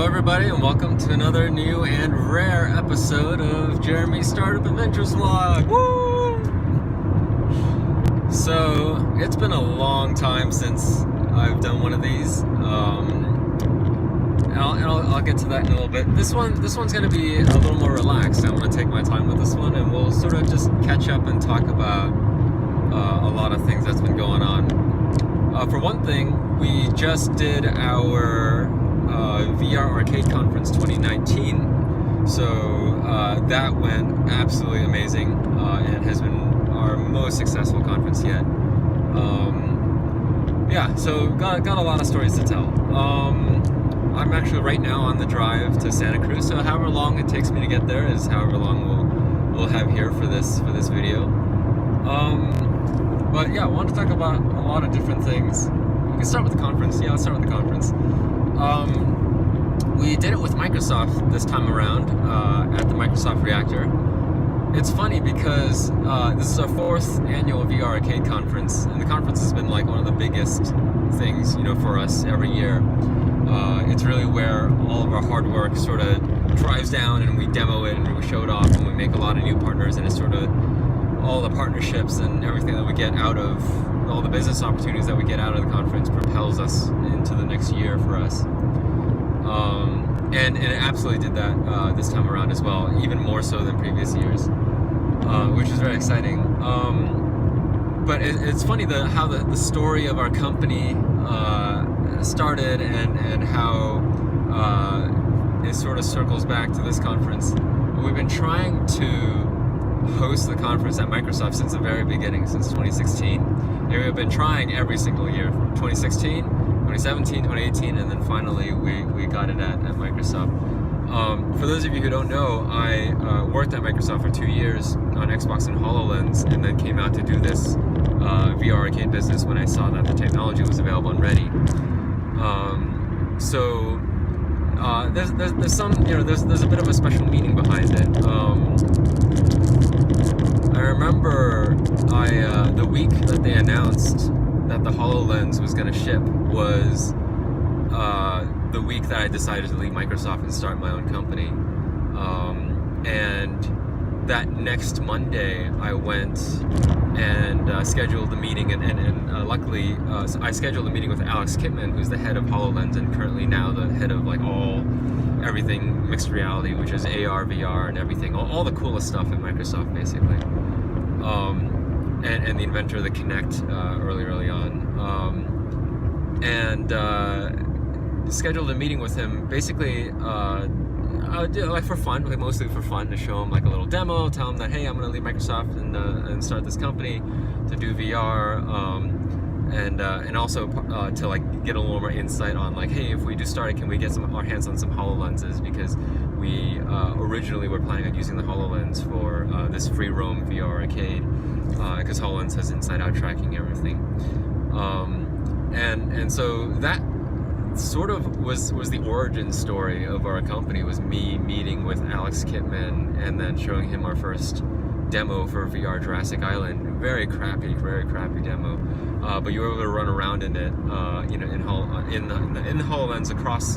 everybody, and welcome to another new and rare episode of Jeremy's Startup Adventures Vlog. Woo! So, it's been a long time since I've done one of these. I'll get to that in a little bit. This one's going to be a little more relaxed. I want to take my time with this one, and we'll sort of just catch up and talk about a lot of things that's been going on. For one thing, we just did our VR Arcade Conference 2019, so that went absolutely amazing and has been our most successful conference yet. Yeah, so got a lot of stories to tell. I'm actually right now on the drive to Santa Cruz, so however long it takes me to get there is however long we'll have here for this video. But yeah, I want to talk about a lot of different things. We can start with the conference. Yeah, let's start with the conference. We did it with Microsoft this time around at the Microsoft Reactor. It's funny because this is our 4th annual VR Arcade Conference, and the conference has been like one of the biggest things, for us every year. It's really where all of our hard work sort of drives down, and we demo it and we show it off, and we make a lot of new partners, and it's sort of all the partnerships and everything that we get out of all the business opportunities that we get out of the conference propels us into the next year for us. And it absolutely did that this time around as well, even more so than previous years, which is very exciting. But it's funny how the story of our company started and how it sort of circles back to this conference. We've been trying to host the conference at Microsoft since the very beginning, since 2016. And we've been trying every single year from 2016, 2017, 2018, and then finally we got it at Microsoft. For those of you who don't know, I worked at Microsoft for 2 years on Xbox and HoloLens, and then came out to do this VR arcade business when I saw that the technology was available and ready. So there's some, there's a bit of a special meaning behind it. I remember the week that they announced that the HoloLens was going to ship was the week that I decided to leave Microsoft and start my own company. And that next Monday, I went and scheduled a meeting, and luckily I scheduled a meeting with Alex Kipman, who's the head of HoloLens and currently now the head of everything mixed reality, which is AR, VR, and everything, all the coolest stuff at Microsoft, basically. And the inventor of the Kinect early on. And scheduled a meeting with him, basically for fun, mostly for fun, to show him a little demo, tell him that, hey, I'm going to leave Microsoft and start this company to do VR, and also to get a little more insight on hey, if we do start it, can we get our hands on some HoloLenses, because we originally were planning on using the HoloLens for this free roam VR arcade, because HoloLens has inside-out tracking and everything, and so that sort of was the origin story of our company, was me meeting with Alex Kipman and then showing him our first demo for VR Jurassic Island. Very crappy demo, but you were able to run around in it, in the HoloLens across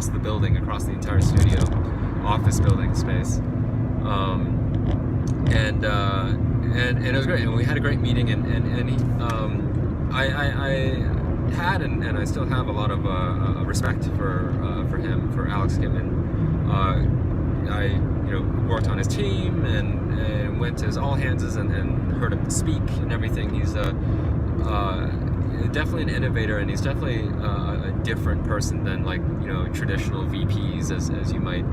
the building, across the entire studio, office building space, and it was great, and we had a great meeting, and he, I had and I still have a lot of respect for him, for Alex Kipman. I worked on his team and went to his all hands and heard him speak and everything. He's definitely an innovator, and he's definitely a different person than traditional VPs as you might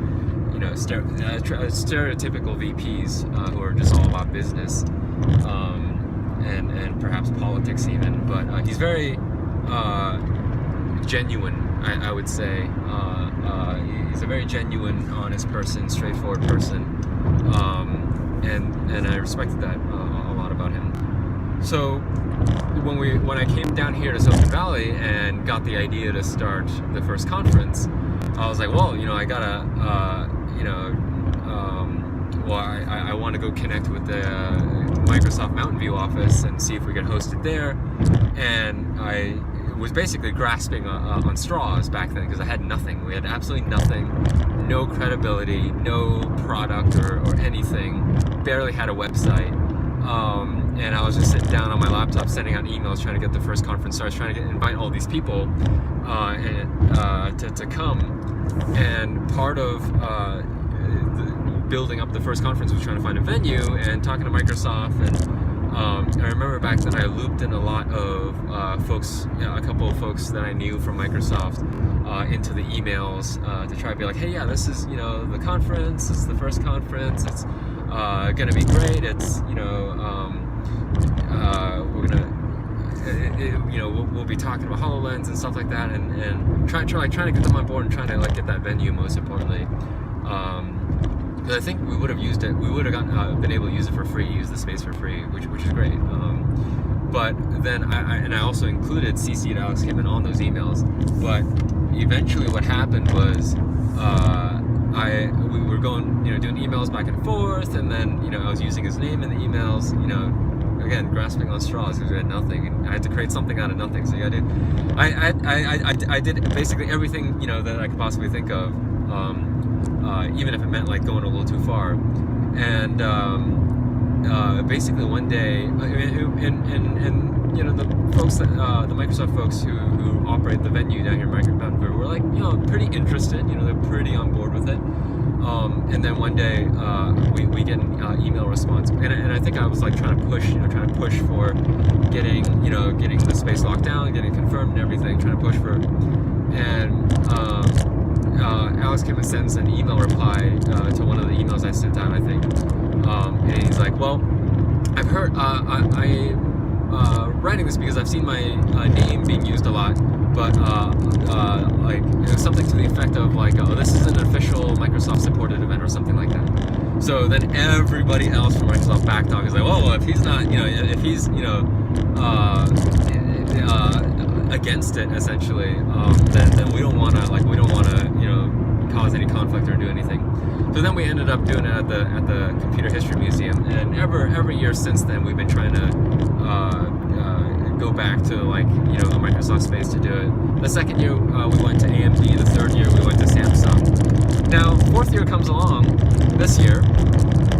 stereotypical VPs who are just all about business and perhaps politics even. But he's very genuine, I would say. He's a very genuine, honest person, straightforward person, and I respected that a lot about him. So when I came down here to Silicon Valley and got the idea to start the first conference, I was like, well, I gotta, I want to go connect with the Microsoft Mountain View office and see if we could host it there. And was basically grasping on straws back then because I had nothing. We had absolutely nothing, no credibility, no product or anything, barely had a website. And I was just sitting down on my laptop sending out emails trying to get the first conference started, trying to invite all these people to come. And part of building up the first conference was trying to find a venue and talking to Microsoft. And I remember back then I looped in a lot of folks, a couple of folks that I knew from Microsoft into the emails to try to be like, hey, yeah, this is, the conference. It's the first conference. It's gonna be great. It's, we're gonna, we'll be talking about HoloLens and stuff like that, and trying to get them on board and trying to get that venue, most importantly. Because I think we would have used it. We would have been able to use it for free, use the space for free, which is great. But then I also included CC'd Alex Kipman on those emails. But eventually, what happened was we were going, doing emails back and forth, and then I was using his name in the emails. Again, grasping on straws because we had nothing, and I had to create something out of nothing. So yeah, I did basically everything that I could possibly think of. Even if it meant going a little too far. And basically one day, the folks that the Microsoft folks who operate the venue down here in Vancouver were pretty interested. They're pretty on board with it. And then one day we get an email response, and I think I was trying to push for getting the space locked down, getting confirmed and everything, trying to push for it. And Alex Kipman sends an email reply to one of the emails I sent out, I think, and he's like, well, I've heard, I'm writing this because I've seen my name being used a lot, but it was something to the effect of oh, this is an official Microsoft supported event or something like that. So then everybody else from Microsoft backed off. He's like, well, if he's not, if he's, against it essentially, then we don't want to cause any conflict or do anything. So then we ended up doing it at the Computer History Museum, and every year since then we've been trying to go back to a Microsoft space to do it. The second year we went to AMD. The third year we went to Samsung. Now fourth year comes along this year,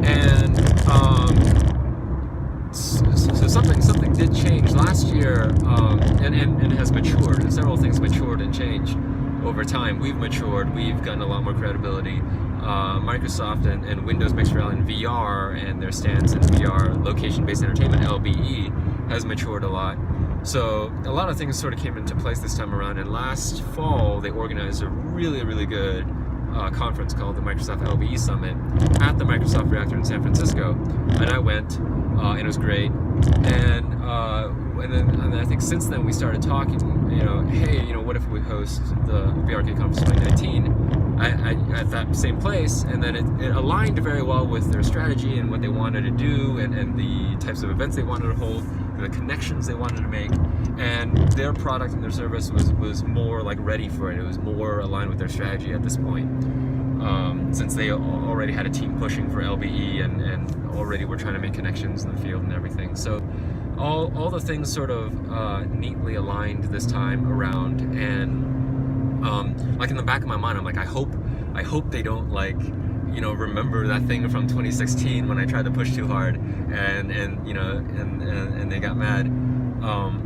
and so something did change last year, and has matured. Several things matured and changed over time. We've matured. We've gotten a lot more credibility. Microsoft and Windows Mixed Reality and VR and their stance in VR, location-based entertainment, LBE, has matured a lot. So a lot of things sort of came into place this time around. And last fall, they organized a really, really good conference called the Microsoft LBE Summit at the Microsoft Reactor in San Francisco, and I went, and it was great. And then I think since then we started talking. Hey, what if we host the VRK Conference 2019 at that same place? And then it aligned very well with their strategy and what they wanted to do, and the types of events they wanted to hold, the connections they wanted to make, and their product and their service was more ready for it. It was more aligned with their strategy at this point, since they already had a team pushing for LBE and already were trying to make connections in the field and everything. So all the things sort of neatly aligned this time around, and in the back of my mind, I'm like, I hope they don't remember that thing from 2016 when I tried to push too hard and they got mad.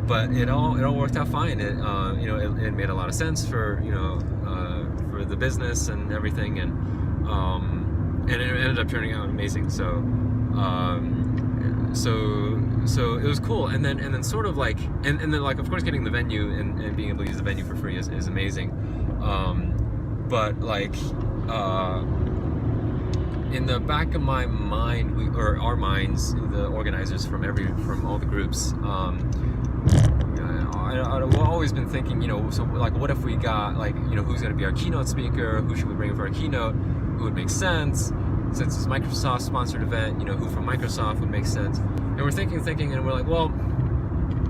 But it all worked out fine. It made a lot of sense for the business and everything, and it ended up turning out amazing. So it was cool. And then sort of and then of course getting the venue and being able to use the venue for free is amazing. But in the back of my mind, or our minds, the organizers from all the groups, I've always been thinking, so what if we got who's going to be our keynote speaker? Who should we bring for our keynote? Who would make sense? Since it's a Microsoft sponsored event, who from Microsoft would make sense? And we're thinking, and we're like, well,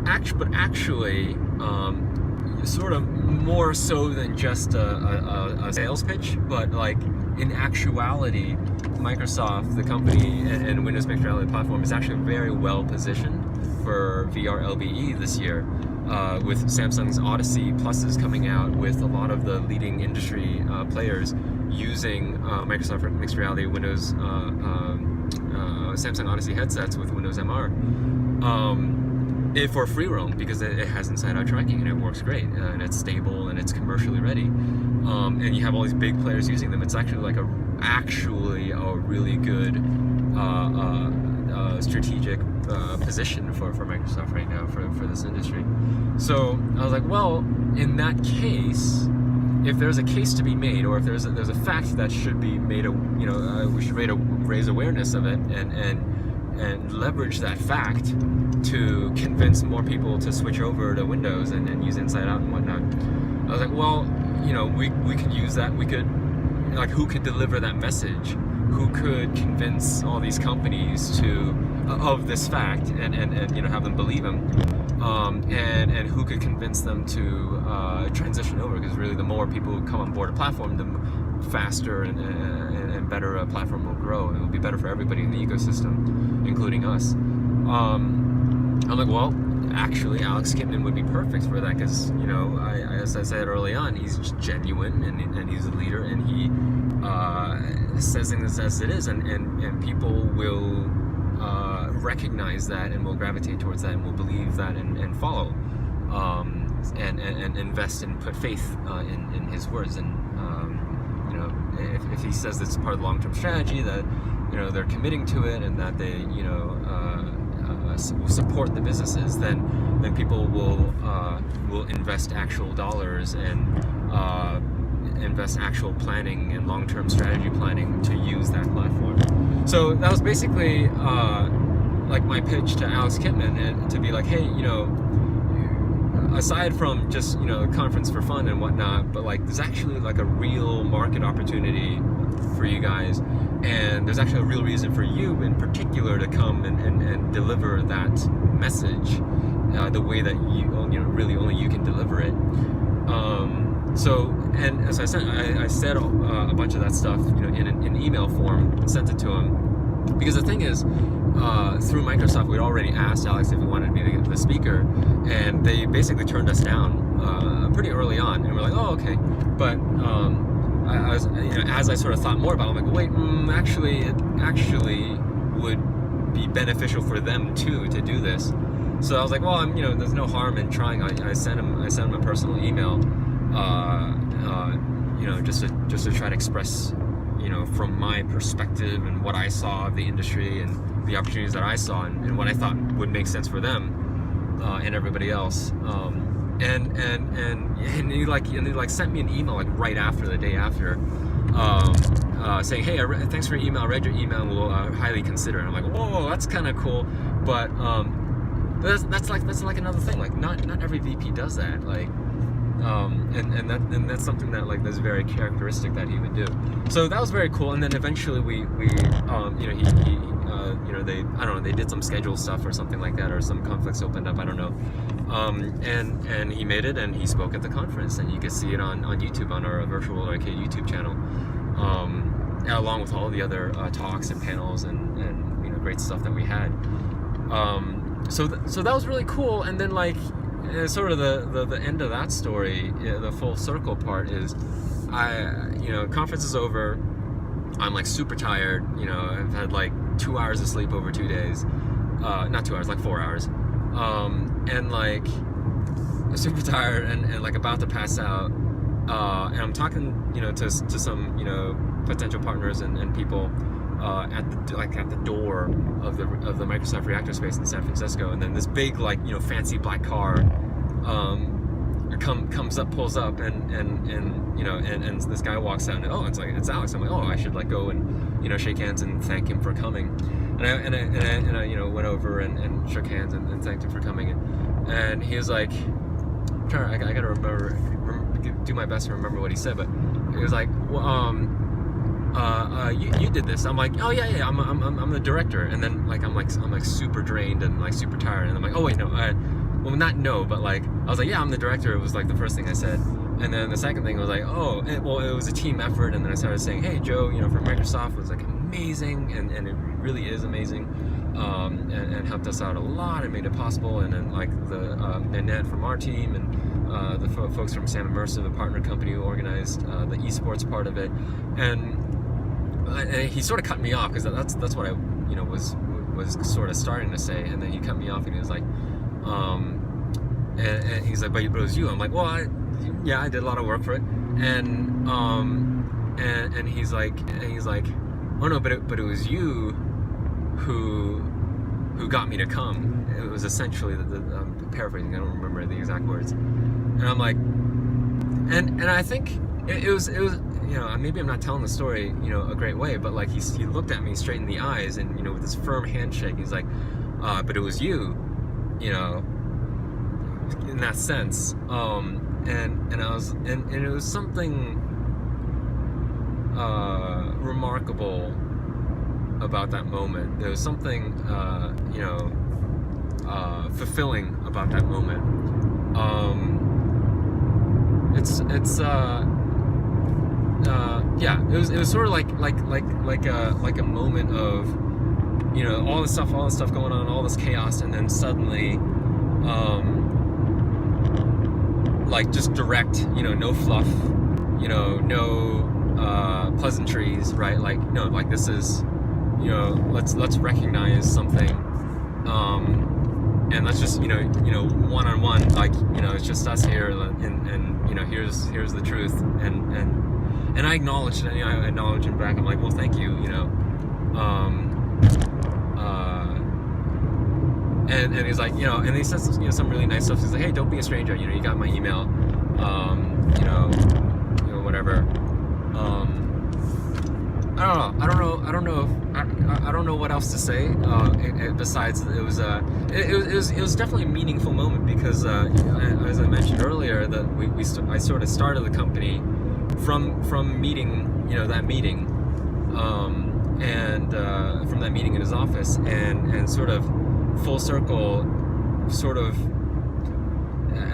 actually, sort of more so than just a sales pitch, but in actuality, Microsoft, the company, and Windows Mixed Reality platform is actually very well positioned for VR LBE this year. with Samsung's Odyssey Pluses coming out, with a lot of the leading industry players using Microsoft Mixed Reality Windows Samsung Odyssey headsets with Windows MR for free roam, because it has inside-out tracking and it works great, and it's stable and it's commercially ready, and you have all these big players using them. It's actually like a really good strategic position for Microsoft right now for this industry. So I was like, well, in that case, if there's a case to be made, or if there's a fact that should be made, we should raise awareness of it and leverage that fact to convince more people to switch over to Windows and use Inside Out and whatnot. I was like, well, we could use that. We could, like, who could deliver that message? Who could convince all these companies of this fact and have them believe them, and who could convince them to transition over? Because really, the more people who come on board a platform, the faster and better a platform will grow, and it will be better for everybody in the ecosystem, including us. I'm like, well, actually, Alex Kipman would be perfect for that, because as I said early on, he's genuine and he's a leader, and he says things as it is, and people will recognize that and will gravitate towards that and will believe that and follow, and invest and put faith in his words. And if he says it's part of the long-term strategy, that they're committing to it, and that they will support the businesses, then people will invest actual dollars and invest actual planning and long-term strategy planning to use that platform. So that was basically like my pitch to Alex Kipman, and to be like, hey, aside from just conference for fun and whatnot, but like there's actually like a real market opportunity for you guys, and there's actually a real reason for you in particular to come and deliver that message the way that really only you can deliver it. So, and as I said, I said a bunch of that stuff in an email form and sent it to him, because the thing is, through Microsoft, we'd already asked Alex if he wanted to be the speaker, and they basically turned us down pretty early on, and we're like, oh, okay. But as I sort of thought more about it, I'm like, wait, it actually would be beneficial for them too to do this. So I was like, well, there's no harm in trying. I sent him a personal email, just to try to express, from my perspective and what I saw of the industry and the opportunities that I saw and what I thought would make sense for them and everybody else. And he sent me an email like right after, the day after, saying, hey, thanks for your email. I read your email and we'll highly consider it. And I'm like, whoa, that's kind of cool, but that's like another thing. Like not every VP does that. Like. And that's something that that's very characteristic that he would do. So that was very cool. And then eventually they did some schedule stuff or something like that, or some conflicts opened up, I don't know. And he made it, and he spoke at the conference, and you can see it on YouTube, on our Virtual Arcade YouTube channel, along with all the other talks and panels and great stuff that we had. So that was really cool. And then sort of the end of that story, the full circle part is, conference is over. I'm super tired. I've had 2 hours of sleep over 2 days. Not 2 hours, 4 hours. And super tired and about to pass out. And I'm talking, to some, potential partners and people at the door of the Microsoft Reactor Space in San Francisco, and then this big fancy black car comes up, pulls up, and this guy walks out, and it's Alex. I'm like, I should go and shake hands and thank him for coming. And I went over and shook hands and thanked him for coming, and he was like, I gotta remember, do my best to remember what he said, but he was like, well, you did this. I'm like, oh yeah, I'm the director. And then I'm super drained and super tired, and I'm like, oh wait, no, well, not no, but I was like, yeah, I'm the director. It was the first thing I said. And then the second thing was it was a team effort. And then I started saying, hey, Joe, from Microsoft was amazing, and it really is amazing. and helped us out a lot and made it possible. And then like the Nanette from our team and the folks from Sam Immersive, a partner company who organized the esports part of it. And he sort of cut me off because that's what I was sort of starting to say. And then he cut me off and he was like, and he's like, but it was you. I'm like, well, I did a lot of work for it. And he's like, oh no, but it was you who got me to come. It was essentially I'm paraphrasing. I don't remember the exact words. And I'm like, and I think it was maybe I'm not telling the story a great way, but like he looked at me straight in the eyes and with this firm handshake, he's like, but it was you, in that sense. And I was and it was something remarkable about that moment. There was something fulfilling about that moment. It was sort of like a moment of all this stuff going on, all this chaos, and then suddenly like just direct, no fluff, no pleasantries, right? Like, no, like this is, let's recognize something, and let's just, one-on-one, like, it's just us here, and here's the truth, and I acknowledged it, I acknowledged him back. I'm like, well, thank you, and he's like, and he says, some really nice stuff. He's like, hey, don't be a stranger, you got my email, whatever. I don't know what else to say. Besides, it was definitely a meaningful moment because, as I mentioned earlier, that I sort of started the company from meeting, that meeting, and from that meeting in his office, and sort of full circle, sort of.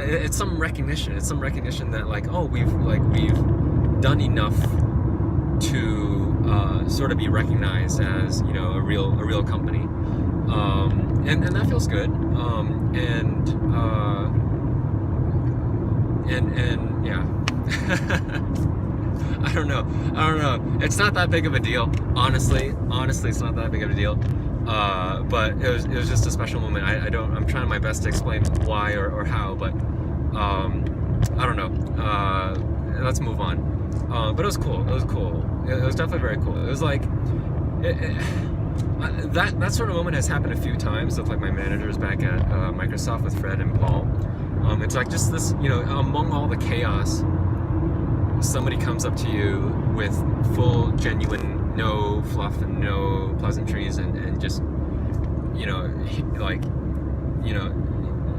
It's some recognition. It's some recognition that like, oh, we've done enough to sort of be recognized as a real company, and that feels good, and yeah. I don't know. It's not that big of a deal, honestly. It's not that big of a deal. But it was just a special moment. I'm trying my best to explain why or how, but I don't know. Let's move on. But it was cool. It was definitely very cool. It was like that sort of moment has happened a few times with like my managers back at Microsoft with Fred and Paul. It's like just this, among all the chaos, somebody comes up to you with full, genuine, no fluff and no pleasantries, and just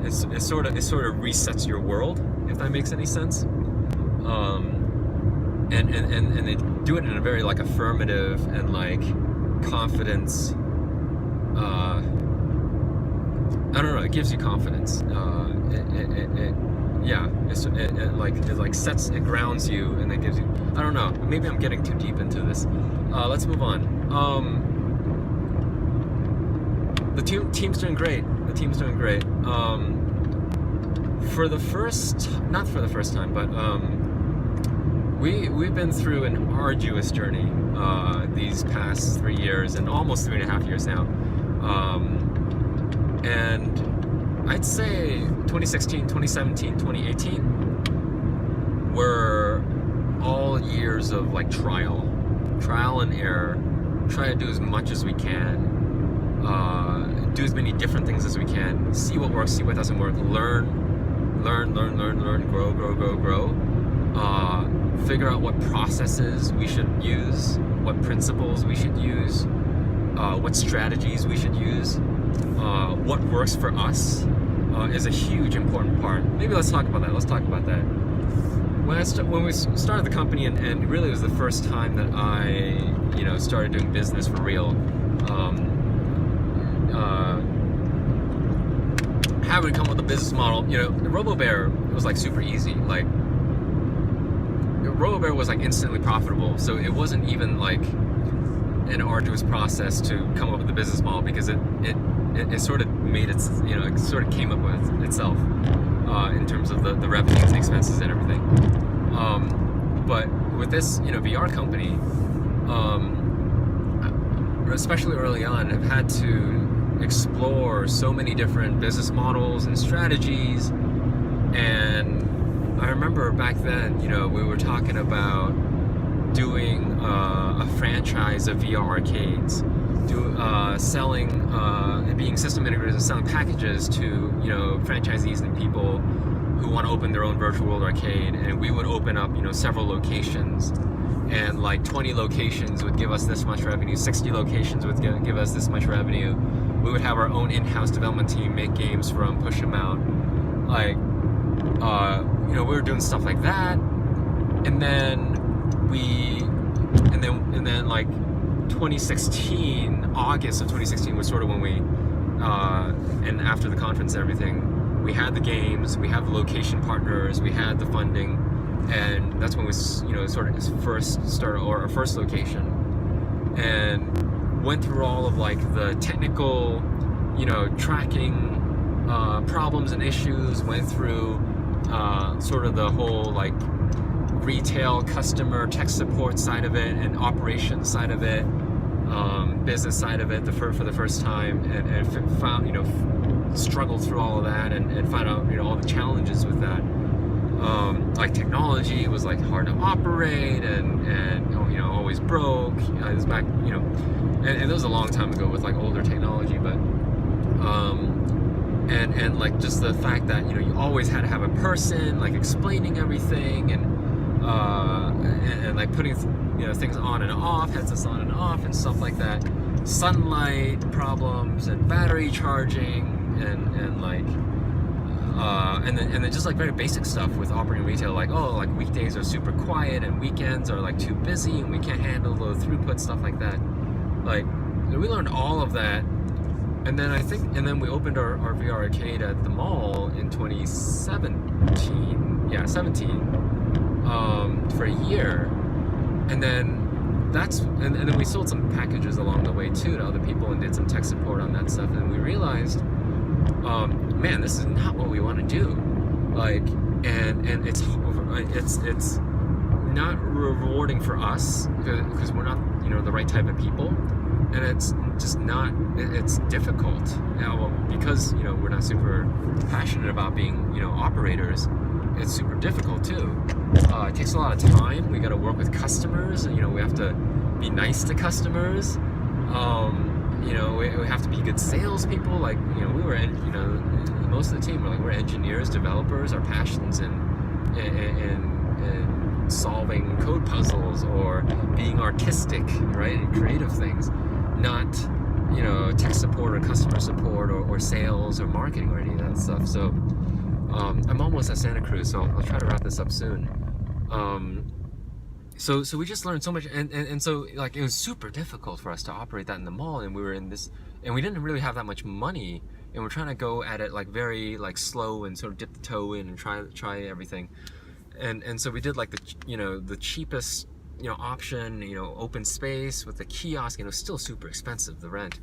it sort of resets your world, if that makes any sense. And they do it in a very like affirmative and like confidence. I don't know. It gives you confidence. It grounds you, and it gives you. I don't know. Maybe I'm getting too deep into this. Let's move on. The team's doing great. Not for the first time, but we've been through an arduous journey these past 3 years and almost 3.5 years now. And I'd say 2016, 2017, 2018 were all years of like trial and error. Try to do as much as we can, do as many different things as we can, see what works, see what doesn't work, learn, grow. Figure out what processes we should use, what principles we should use, what strategies we should use, what works for us is a huge important part. Maybe let's talk about that. When we started the company, and really it was the first time that I, started doing business for real. How we come up with a business model? RoboBear was like super easy. Like RoboBear was like instantly profitable, so it wasn't even like an arduous process to come up with the business model, because it sort of made its, it sort of came up with itself in terms of the revenues and expenses and everything. But with this, VR company, especially early on, I've had to explore so many different business models and strategies. And I remember back then, we were talking about doing a franchise of VR arcades, selling, being system integrators and selling packages to, franchisees and people who want to open their own virtual world arcade. And we would open up, several locations, and like 20 locations would give us this much revenue, 60 locations would give us this much revenue. We would have our own in-house development team make games for them, push them out. Like, we were doing stuff like that. And then like 2016, August of 2016 was sort of when we, and after the conference and everything, we had the games, we had the location partners, we had the funding, and that's when we, sort of first started our first location, and went through all of like the technical, tracking problems and issues, went through sort of the whole like retail customer tech support side of it and operations side of it, business side of it for the first time, and found, struggled through all of that and found out, all the challenges with that. Like technology was like hard to operate and always broke. It was back, and it was a long time ago with like older technology, but and like just the fact that you always had to have a person like explaining everything and like putting things on and off, headsets on and off and stuff like that, sunlight problems and battery charging and like and then just like very basic stuff with operating retail, like like weekdays are super quiet and weekends are like too busy and we can't handle the throughput, stuff like that. Like we learned all of that. And then we opened our VR arcade at the mall in 2017. Yeah, 17. For a year. And then and then we sold some packages along the way too to other people and did some tech support on that stuff. And we realized, man, this is not what we want to do. Like, and it's not rewarding for us because we're not, the right type of people. And it's just not, it's difficult now because, we're not super passionate about being, operators. It's super difficult too. It takes a lot of time. We got to work with customers, and we have to be nice to customers. We have to be good salespeople. Like, we were, most of the team we're engineers, developers. Our passions in solving code puzzles or being artistic, right, and creative things, not tech support or customer support or sales or marketing or any of that stuff. So I'm almost at Santa Cruz, so I'll try to wrap this up soon. So we just learned so much, and so like it was super difficult for us to operate that in the mall, and we were in this, and we didn't really have that much money, and we're trying to go at it like very like slow and sort of dip the toe in and try everything, and so we did like the cheapest option, open space with the kiosk, and it was still super expensive, the rent.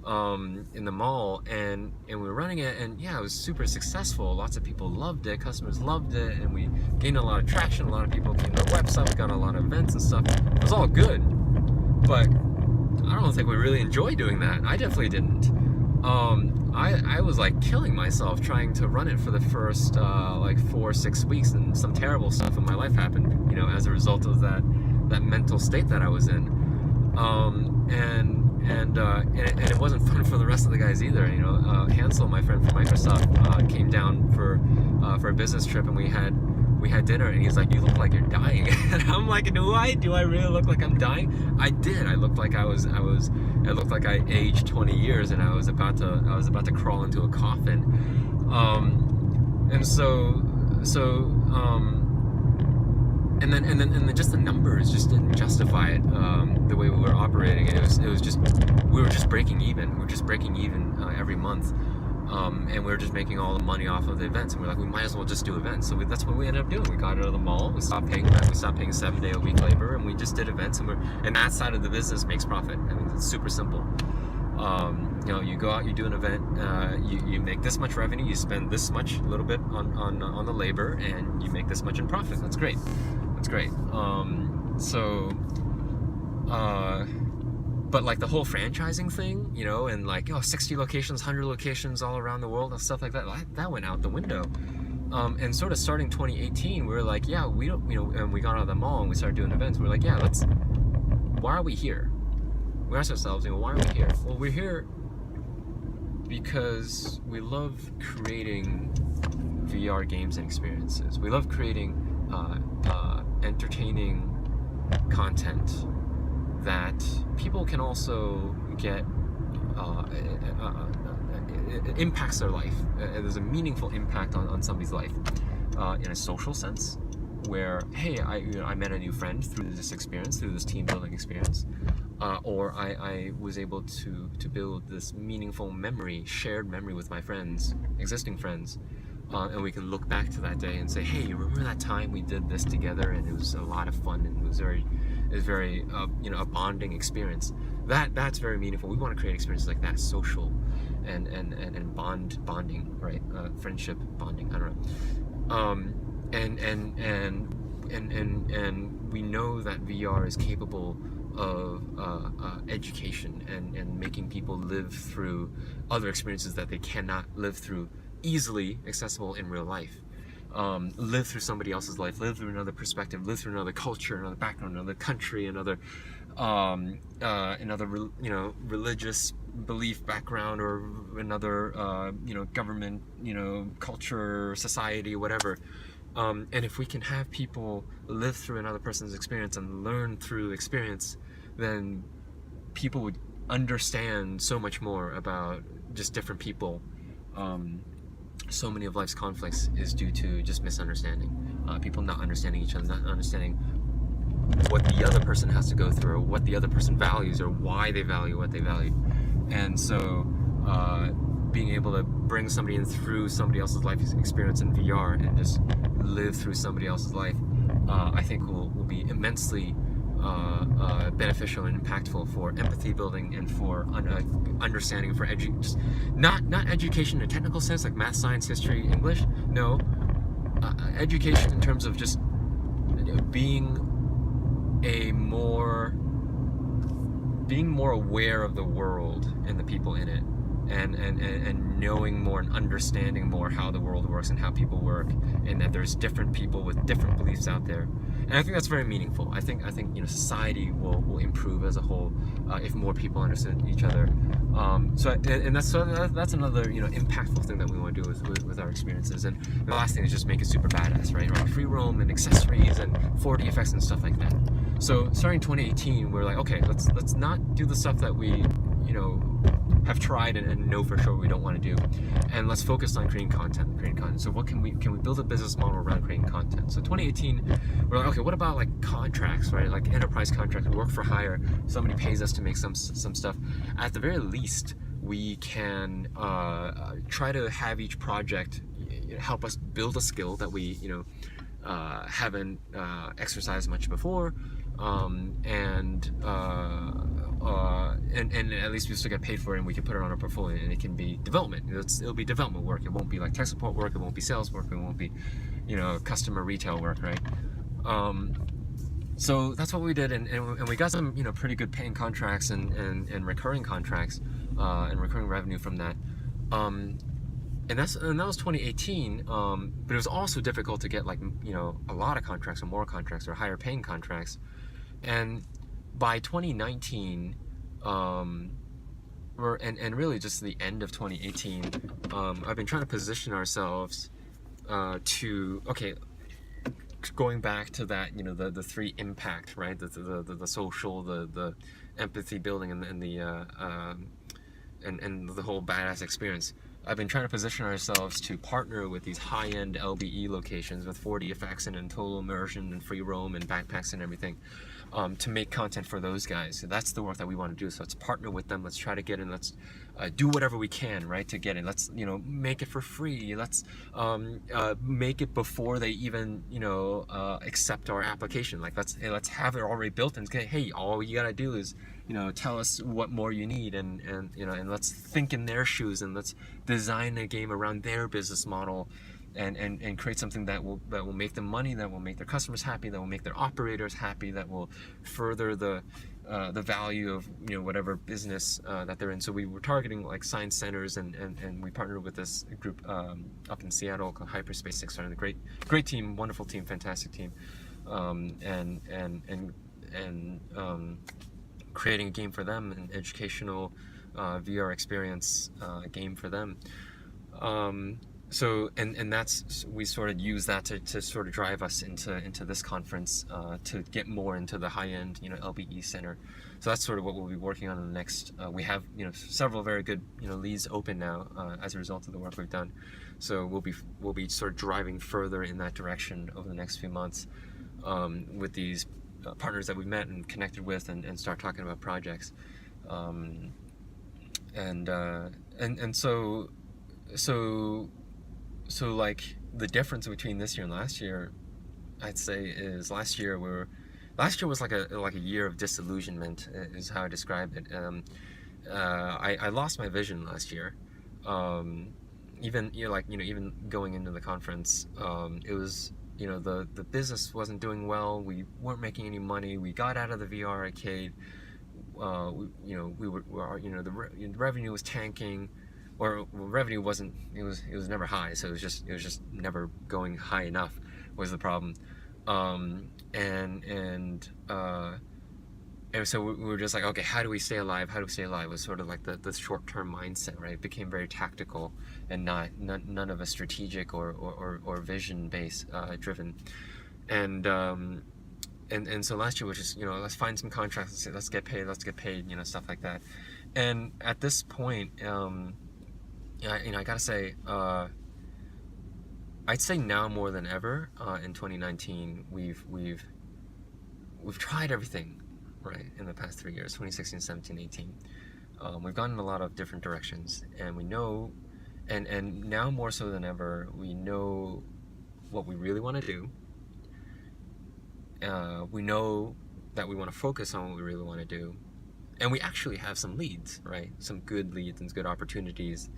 In the mall, and we were running it, and yeah, it was super successful. Lots of people loved it, customers loved it, and we gained a lot of traction. A lot of people came to our website, we got a lot of events and stuff. It was all good, but I don't think we really enjoyed doing that. I definitely didn't. I was like killing myself trying to run it for the first like 4 or 6 weeks, and some terrible stuff in my life happened, as a result of that mental state that I was in. And it wasn't fun for the rest of the guys either. Hansel, my friend from Microsoft, came down for a business trip, and we had dinner, and he's like, "You look like you're dying," and I'm like, "Do I really look like I'm dying?" I did. I looked like it looked like I aged 20 years, and I was about to crawl into a coffin. And then just the numbers just didn't justify it, the way we were operating. It was just, we were just breaking even. We were just breaking even every month. And we were just making all the money off of the events, and we're like, we might as well just do events. So that's what we ended up doing. We got out of the mall, we stopped paying rent, we stopped paying 7-day-a-week labor, and we just did events. And that side of the business makes profit. I mean, it's super simple. You go out, you do an event, you make this much revenue, you spend this much, a little bit on the labor, and you make this much in profit. That's great. That's great. But like the whole franchising thing, and like 60 locations, 100 locations all around the world and stuff like that went out the window. And sort of starting 2018, we were like, yeah, we don't, and we got out of the mall and we started doing events. We were like, yeah, why are we here? We asked ourselves, why are we here? Well, we're here because we love creating VR games and experiences. We love creating entertaining content that people can also get. It impacts their life. There's a meaningful impact on somebody's life in a social sense, where, hey, I met a new friend through this experience, through this team building experience, or I was able to build this meaningful memory, shared memory with my friends, existing friends, and we can look back to that day and say, hey, you remember that time we did this together, and it was a lot of fun, and it was very a bonding experience. That's very meaningful. We want to create experiences like that, social and bonding, right? Friendship bonding. I don't know. And we know that VR is capable of education and making people live through other experiences that they cannot live through easily accessible in real life. Live through somebody else's life, live through another perspective, live through another culture, another background, another country, another religious belief background, or another government, culture, society, whatever. And if we can have people live through another person's experience and learn through experience, then people would understand so much more about just different people. So many of life's conflicts is due to just misunderstanding. People not understanding each other, not understanding what the other person has to go through, or what the other person values, or why they value what they value. And so being able to bring somebody in through somebody else's life experience in VR and just live through somebody else's life, I think will be immensely beneficial and impactful for empathy building and for understanding, for just not education in a technical sense like math, science, history, English. No, education in terms of just being more aware of the world and the people in it, and knowing more and understanding more how the world works and how people work, and that there's different people with different beliefs out there. And I think that's very meaningful. I think society will improve as a whole if more people understand each other. That's another impactful thing that we want to do with our experiences. And the last thing is just make it super badass, right? Free roam and accessories and 4D effects and stuff like that. So starting 2018, we're like, okay, let's not do the stuff that we have tried and know for sure we don't want to do, and let's focus on creating content. So what can we build a business model around creating content? So 2018, we're like, okay, what about like contracts, right? Like enterprise contracts, we work for hire, somebody pays us to make some stuff. At the very least, we can try to have each project help us build a skill that we haven't exercised much before, and at least we still get paid for it, and we can put it on our portfolio, and it can be development. It'll be development work. It won't be like tech support work. It won't be sales work. It won't be, customer retail work, right? So that's what we did, and we got some pretty good paying contracts and recurring contracts and recurring revenue from that. And that was 2018. But it was also difficult to get a lot of contracts or more contracts or higher paying contracts. And by 2019, and really just the end of 2018, I've been trying to position ourselves to, okay, going back to that, the three impact, right? The social, the empathy building, and the whole badass experience. I've been trying to position ourselves to partner with these high-end LBE locations with 4D effects and total immersion and free roam and backpacks and everything, to make content for those guys. So that's the work that we want to do. So let's partner with them. Let's try to get in. Let's do whatever we can, right, to get in. Let's, make it for free. Let's make it before they even, accept our application. Like, let's have it already built and say, hey, all you gotta do is, tell us what more you need, and let's think in their shoes, and let's design a game around their business model, and create something that will make them money, that will make their customers happy, that will make their operators happy, that will further the value of whatever business that they're in. So we were targeting like science centers, and we partnered with this group up in Seattle called Hyperspace 600. Great team, wonderful team, fantastic team, and creating a game for them, an educational VR experience game for them. So that's, we sort of use that to sort of drive us into this conference, to get more into the high-end LBE center. So that's sort of what we'll be working on in the next. We have several very good leads open now as a result of the work we've done. So we'll be sort of driving further in that direction over the next few months with these partners that we've met and connected with, and start talking about projects. So like the difference between this year and last year, I'd say, is last year was like a year of disillusionment, is how I describe it. I lost my vision last year. Even even going into the conference, it was the business wasn't doing well. We weren't making any money. We got out of the VR arcade. The revenue was tanking. Or revenue wasn't, it was never high, so it was just never going high enough was the problem. And so we were just like, okay, how do we stay alive? How do we stay alive? It was sort of like the short-term mindset, right? It became very tactical and none of a strategic or vision based driven. And so last year was just, let's find some contracts, let's get paid, stuff like that. And at this point, I gotta say, I'd say now more than ever in 2019, we've tried everything, right, in the past 3 years, 2016, 17, 18. We've gone in a lot of different directions, and we know, and now more so than ever, we know what we really want to do. We know that we want to focus on what we really want to do, and we actually have some leads, right? Some good leads and good opportunities,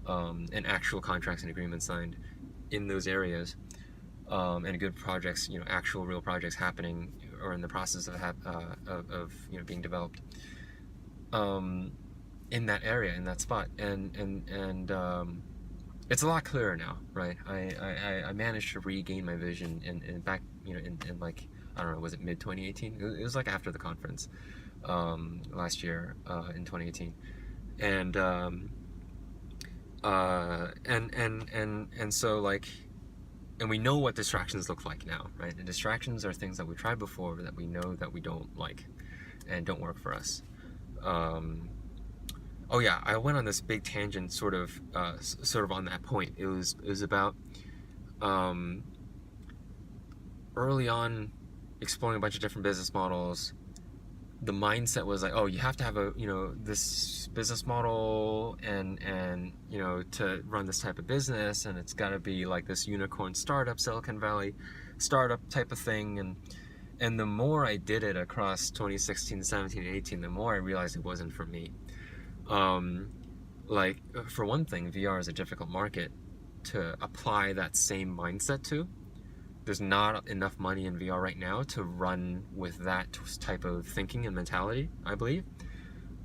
and actual contracts and agreements signed in those areas, and good projects, actual real projects happening or in the process of being developed in that area, in that spot, and it's a lot clearer now, right? I managed to regain my vision in back, in like, I don't know, was it mid 2018? It was like after the conference last year in 2018, and so like, and we know what distractions look like now, right? And distractions are things that we tried before that we know that we don't like and don't work for us. Oh yeah, I went on this big tangent sort of on that point. It was about early on exploring a bunch of different business models. The mindset was like, oh, you have to have this business model and to run this type of business, and it's got to be like this unicorn startup, Silicon Valley startup type of thing. And the more I did it across 2016, 17, 18, the more I realized it wasn't for me. Like, for one thing, VR is a difficult market to apply that same mindset to. There's not enough money in VR right now to run with that type of thinking and mentality, I believe.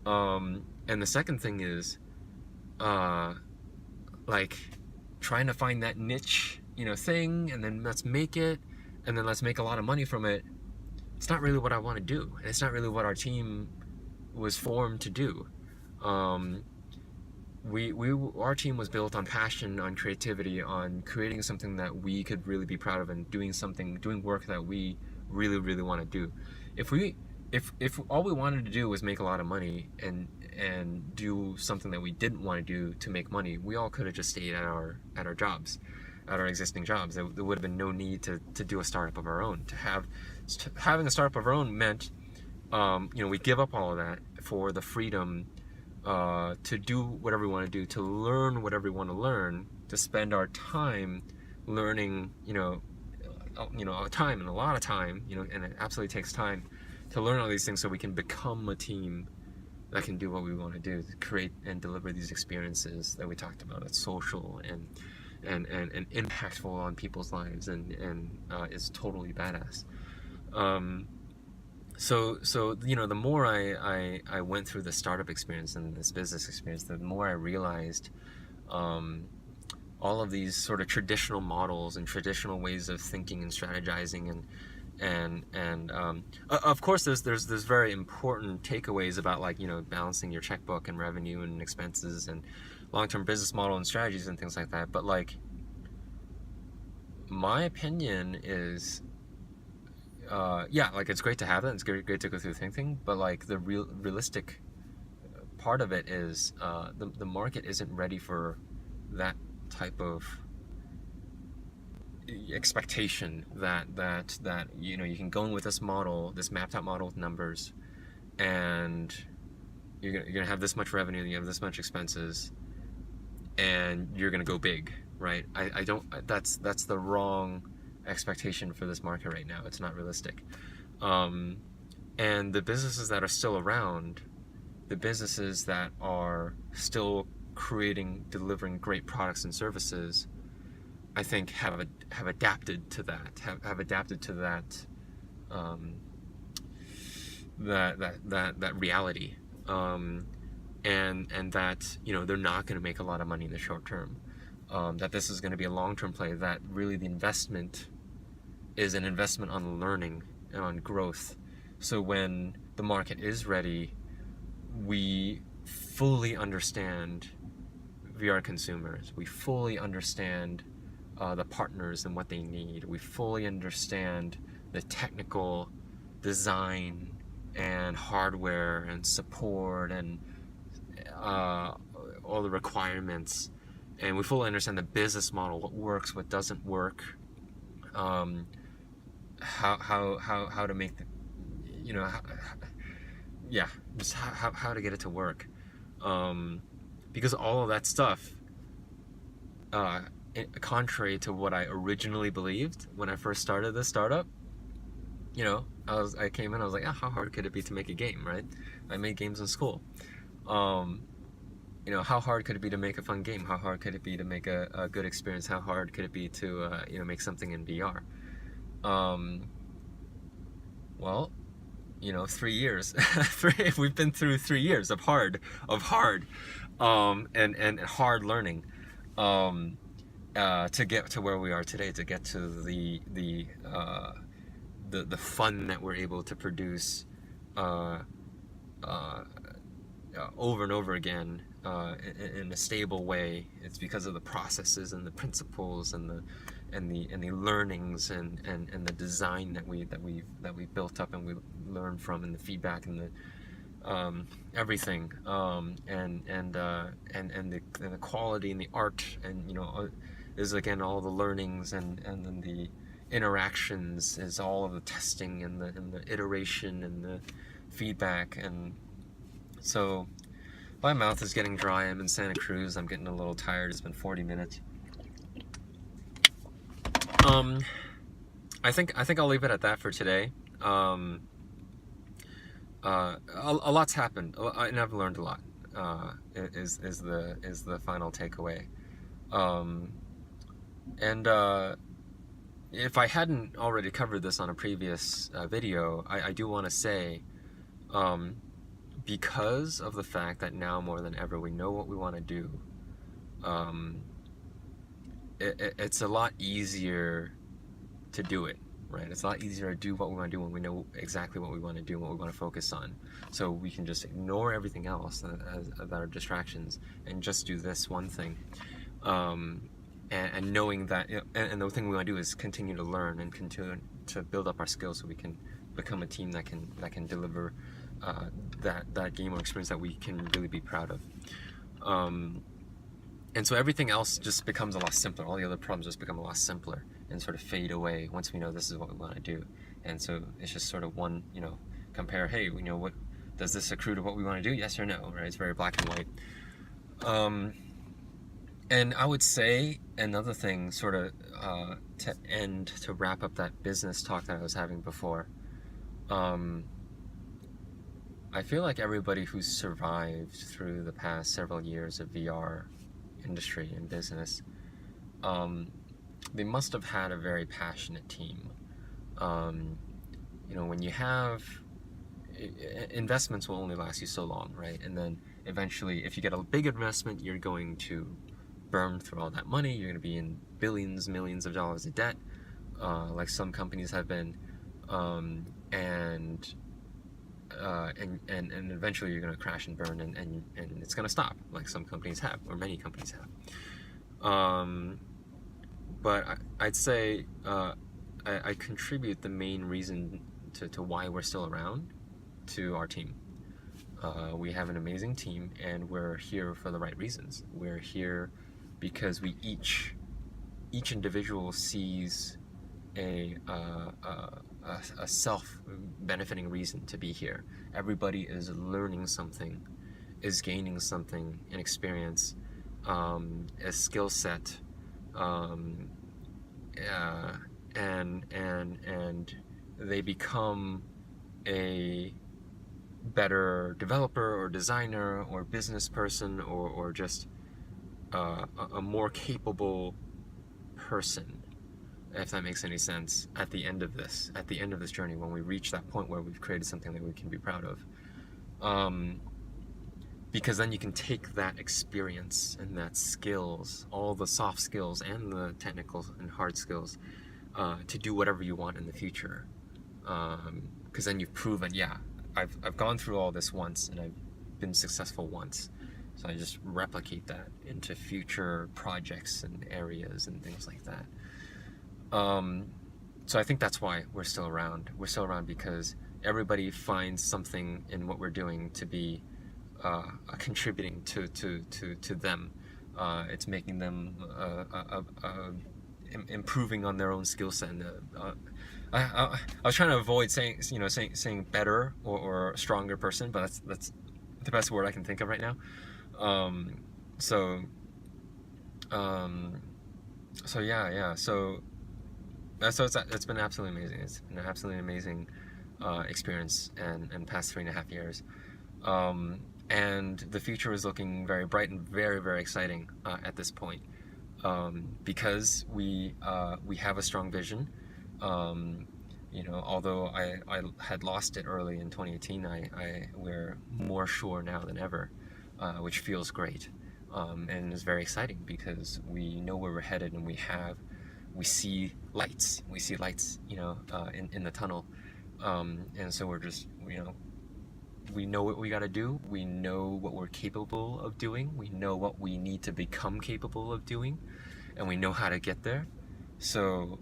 And the second thing is, like, trying to find that niche, thing, and then let's make it, and then let's make a lot of money from it. It's not really what I want to do, and it's not really what our team was formed to do. Our team was built on passion, on creativity, on creating something that we could really be proud of, and doing work that we really, really want to do. If all we wanted to do was make a lot of money and do something that we didn't want to do to make money, we all could have just stayed at our jobs, at our existing jobs. There would have been no need to do a startup of our own. Having a startup of our own meant, we give up all of that for the freedom to do whatever we want to do, to learn whatever we want to learn, to spend our time learning, time and a lot of time, and it absolutely takes time to learn all these things so we can become a team that can do what we want to do, to create and deliver these experiences that we talked about. It's social and impactful on people's lives, and is totally badass. So the more I went through the startup experience and this business experience, the more I realized all of these sort of traditional models and traditional ways of thinking and strategizing, and of course there's very important takeaways about, like, balancing your checkbook and revenue and expenses and long-term business model and strategies and things like that. But, like, my opinion is, like, it's great to have that. It's great to go through thinking, but, like, the realistic part of it is the market isn't ready for that type of expectation that you can go in with this model, this mapped out model with numbers, and you're gonna have this much revenue and you have this much expenses, and you're gonna go big, right? I don't. That's the wrong expectation for this market right now. It's not realistic. And the businesses that are still around, the businesses that are still delivering great products and services, I think have adapted to that, have adapted to that that reality, and that they're not going to make a lot of money in the short term, that this is going to be a long-term play, that really the investment is an investment on learning and on growth. So when the market is ready, we fully understand VR consumers, we fully understand the partners and what they need, we fully understand the technical design and hardware and support and all the requirements, and we fully understand the business model, what works, what doesn't work, how to make the, just how to get it to work, because all of that stuff, contrary to what I originally believed when I first started this startup, I came in, I was like, how hard could it be to make a game, right? I made games in school. How hard could it be to make a fun game? How hard could it be to make a good experience? How hard could it be to make something in VR? Well, 3 years. We've been through 3 years of hard, and hard learning, to get to where we are today, to get to the fun that we're able to produce over and over again, in a stable way. It's because of the processes and the principles and the learnings and the design that we built up and we learned from, and the feedback and the everything, and the quality and the art, and is again all the learnings, and then the interactions is all of the testing and the iteration and the feedback. And so my mouth is getting dry. I'm in Santa Cruz. I'm getting a little tired. It's been 40 minutes. I think I'll leave it at that for today. A lot's happened, and I've learned a lot. Is the final takeaway. And if I hadn't already covered this on a previous video, I do want to say, because of the fact that now more than ever we know what we want to do, it's a lot easier to do it, right? It's a lot easier to do what we want to do when we know exactly what we want to do and what we want to focus on. So we can just ignore everything else that are distractions and just do this one thing. And knowing that, and the thing we want to do is continue to learn and continue to build up our skills so we can become a team that can deliver that game or experience that we can really be proud of. And so everything else just becomes a lot simpler. All the other problems just become a lot simpler and sort of fade away once we know this is what we want to do. And so it's just sort of one, compare, hey, we know what does this accrue to what we want to do? Yes or no, right? It's very black and white. And I would say another thing, sort of to wrap up that business talk that I was having before. I feel like everybody who's survived through the past several years of VR industry and business, they must have had a very passionate team. You know, when you have investments will only last you so long, right? And then eventually, if you get a big investment, you're going to burn through all that money. You're going to be in billions, millions of dollars of debt, like some companies have been, and eventually you're going to crash and burn, and it's going to stop, like some companies have, or many companies have. But I'd say I contribute the main reason to why we're still around to our team. We have an amazing team, and we're here for the right reasons. We're here because we each individual sees a self-benefiting reason to be here. Everybody is learning something, is gaining something, an experience, a skill set, and they become a better developer or designer or business person, or just a more capable person, if that makes any sense, at the end of this journey, when we reach that point where we've created something that we can be proud of. Because then you can take that experience and that skills, all the soft skills and the technical and hard skills, to do whatever you want in the future. Because then you've proven, yeah, I've gone through all this once and I've been successful once. So I just replicate that into future projects and areas and things like that. So I think that's why we're still around. We're still around because everybody finds something in what we're doing to be contributing to them. It's making them improving on their own skill set. And I was trying to avoid saying better or stronger person, but that's the best word I can think of right now. So yeah. So it's been absolutely amazing. It's been an absolutely amazing experience and past 3.5 years. And the future is looking very bright and very, very exciting at this point, because we have a strong vision. You know, although I had lost it early in 2018, we're more sure now than ever, which feels great, and is very exciting because we know where we're headed, and we see lights, you know, in the tunnel, and so we're just, you know, we know what we got to do. We know what we're capable of doing. We know what we need to become capable of doing, and we know how to get there. So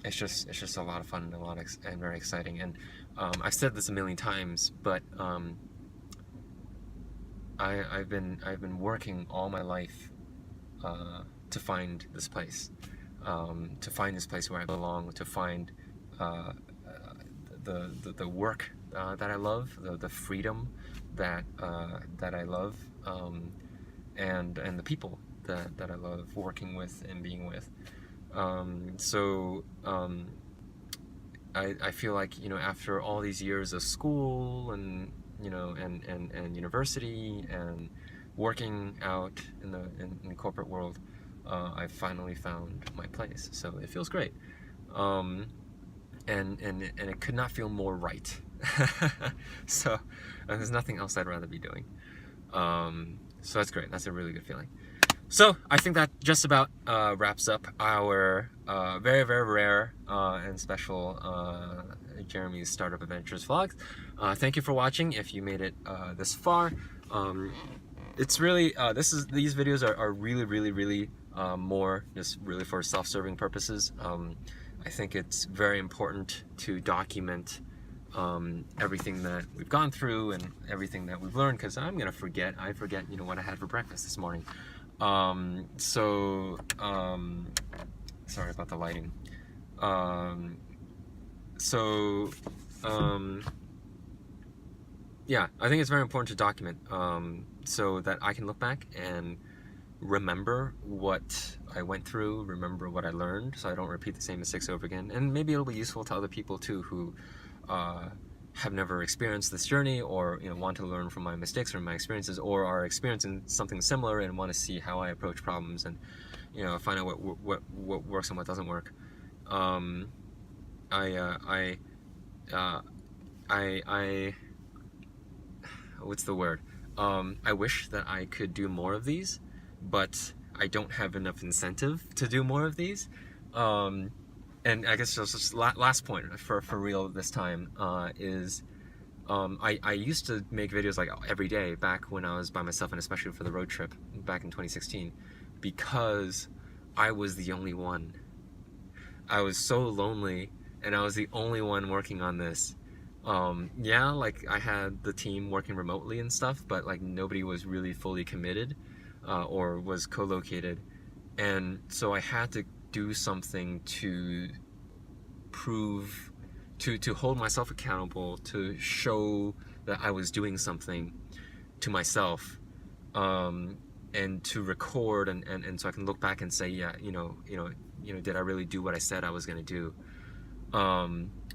it's just a lot of fun and very exciting. And I've said this a million times, but I've been working all my life to find this place, where I belong, to find the work that I love, the freedom that I love, and the people that I love working with and being with. So I feel like, you know, after all these years of school and, you know, and university and working out in the corporate world, I finally found my place. So it feels great. And it could not feel more right. So there's nothing else I'd rather be doing. So that's great. That's a really good feeling. So I think that just about wraps up our very, very rare and special Jeremy's Startup Adventures vlog. Thank you for watching. If you made it this far, it's really these videos are really more just really for self-serving purposes. I think it's very important to document everything that we've gone through and everything that we've learned, because I'm gonna forget. I forget, you know, what I had for breakfast this morning. Sorry about the lighting. yeah, I think it's very important to document, so that I can look back and remember what I went through, remember what I learned, so I don't repeat the same mistakes over again. And maybe it'll be useful to other people too who have never experienced this journey, or want to learn from my mistakes or my experiences, or are experiencing something similar and want to see how I approach problems and find out what works and what doesn't work. I what's the word? I wish that I could do more of these, but I don't have enough incentive to do more of these. And I guess just last point for real this time is I used to make videos like every day back when I was by myself, and especially for the road trip back in 2016, because I was the only one. I was so lonely, and I was the only one working on this. Yeah, like I had the team working remotely and stuff, but like nobody was really fully committed or was co-located, and so I had to do something to prove, to hold myself accountable, to show that I was doing something to myself, and to record and so I can look back and say, yeah, did I really do what I said I was gonna do?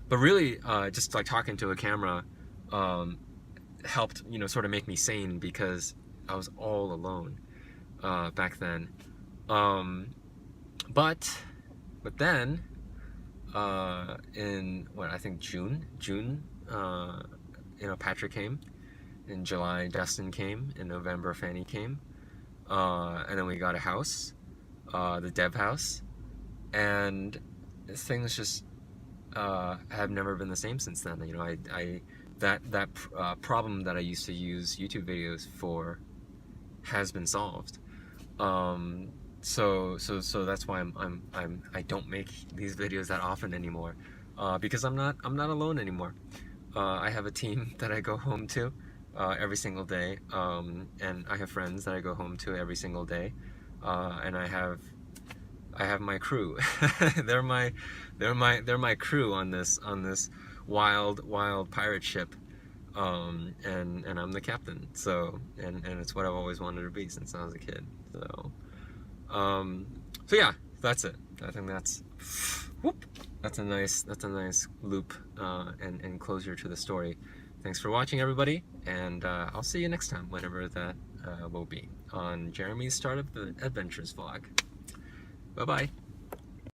But really, just like talking to a camera helped, sort of make me sane, because I was all alone back then. But then in I think June, Patrick came. In July, Dustin came. In November, Fanny came. And then we got a house, the dev house, and things just have never been the same since then. That problem that I used to use YouTube videos for has been solved. So that's why I don't make these videos that often anymore, because I'm not alone anymore. I have a team that I go home to every single day, and I have friends that I go home to every single day, and I have my crew. they're my crew on this wild pirate ship, and I'm the captain. So and it's what I've always wanted to be since I was a kid. So yeah, that's it. I think that's a nice loop and closure to the story. Thanks for watching, everybody, and I'll see you next time, whenever that will be, on Jeremy's Startup Adventures vlog. Bye bye.